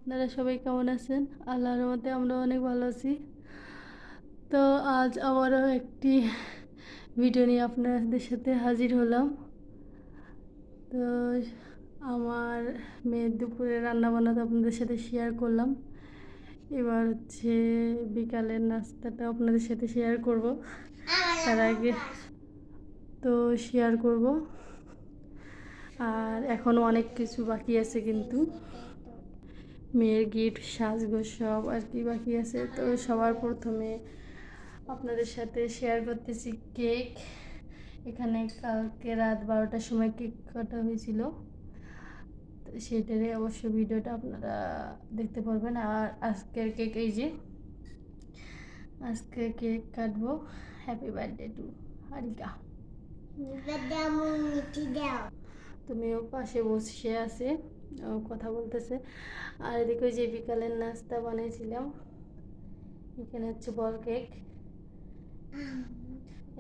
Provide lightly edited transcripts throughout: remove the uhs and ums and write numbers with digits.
আপনারা সবাই কেমন আছেন? আল্লাহর রহমতে আমরা অনেক ভালো আছি। তো আজ আবারও একটি ভিডিও নিয়ে আপনাদের সাথে হাজির হলাম। তো আমার মেয়ের দুপুরে রান্নাবান্না তো আপনাদের সাথে শেয়ার করলাম। এবার হচ্ছে বিকালের নাস্তাটা আপনাদের সাথে শেয়ার করব। তার আগে তো শেয়ার করব, আর এখনও অনেক কিছু বাকি আছে, কিন্তু মেয়ের গিফট সাজগোজ সব আর কি বাকি আছে। তো সবার প্রথমে আপনাদের সাথে শেয়ার করতেছি কেক। এখানে কালকে রাত 12টার সময় কেক কাটা হয়েছিল, তো সেটারই অবশ্য ভিডিওটা আপনারা দেখতে পারবেন। আর আজকের কেক এই যে, আজকে কেক কাটবো। Happy birthday to Harika. তুমিও পাশে বসে আছে, কথা বলতেছে। আর এদিকে যে বিকালের নাস্তা বানিয়েছিলাম, এখানে হচ্ছে বল কেক,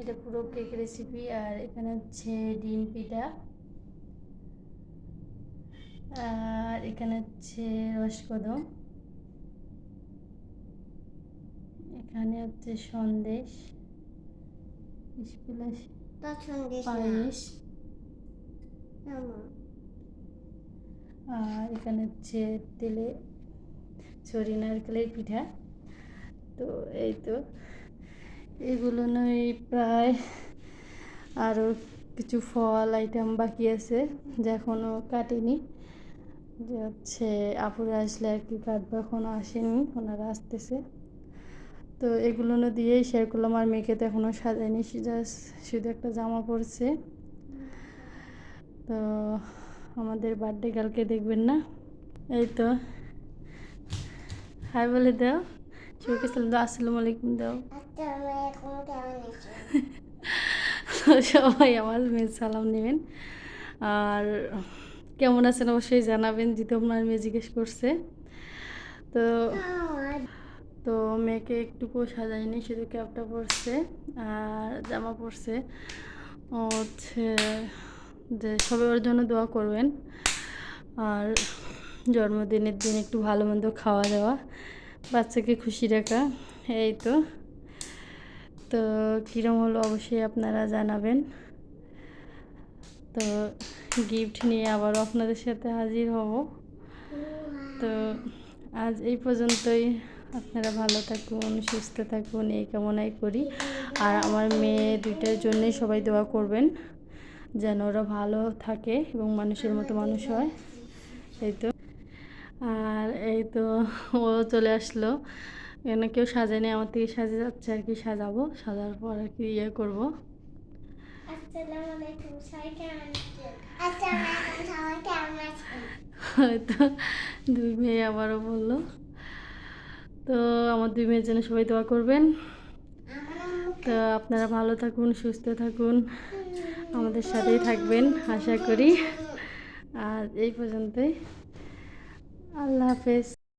এটা পুরো কেক রেসিপি। আর এখানে হচ্ছে ডিম পিঠা, আর এখানে হচ্ছে রসকদম, এখানে হচ্ছে সন্দেশ, পায়েস, আর এখানে হচ্ছে তেলে ছড়ি নারকেলের পিঠা। তো এই তো এগুলো নয়, প্রায় আরও কিছু ফল আইটেম বাকি আছে যা এখনও কাটিনি, যে হচ্ছে আপুরা আসলে আর কি কাটবো, এখনও আসেনি, ওনারা আসতেছে। তো এগুলো দিয়েই শেয়ার করলাম। আর মেয়েকে তো এখনও সাজায়নি, জাস্ট শুধু একটা জামা পরছে। তো আমাদের বার্থডে কালকে দেখবেন না। এই তো হাই বলে দাও, সবাইকে সালাম দাও, আসসালামু আলাইকুম দাও। সবাই আমার মেয়ের সালাম নেবেন, আর কেমন আছেন অবশ্যই জানাবেন, যেহেতু আপনার মেয়ে জিজ্ঞেস করছে। তো তো মেয়েকে একটুকু সাজায়নি, শুধু ক্যাপটা পরছে আর জামা পরছে। হচ্ছে যে সবাই ওর জন্য দোয়া করবেন, আর জন্মদিনের দিন একটু ভালো মন্দ খাওয়া দাওয়া, বাচ্চাকে খুশি রাখা, এই তো। তো কীরকম হলো অবশ্যই আপনারা জানাবেন। তো গিফট নিয়ে আবারও আপনাদের সাথে হাজির হব। তো আজ এই পর্যন্তই। আপনারা ভালো থাকুন, সুস্থ থাকুন, এই কামনাই করি। আর আমার মেয়ে দুইটার জন্যই সবাই দোয়া করবেন, যেন ওরা ভালো থাকে এবং মানুষের মতো মানুষ হয়। এই তো, আর এই তো ও চলে আসলো, এখানে কেউ সাজায়নি, আমার থেকে সাজে যাচ্ছে আর কি, সাজাবো, সাজার পর আর কি ইয়ে করবো। হয়তো দুই মেয়ে আবারও বললো। তো আমার দুই মেয়ের জন্য সবাই দোয়া করবেন। তো আপনারা ভালো থাকুন, সুস্থ থাকুন, আমাদের সাথেই থাকবেন আশা করি। আর এই পর্যন্তই, আল্লাহ হাফেজ।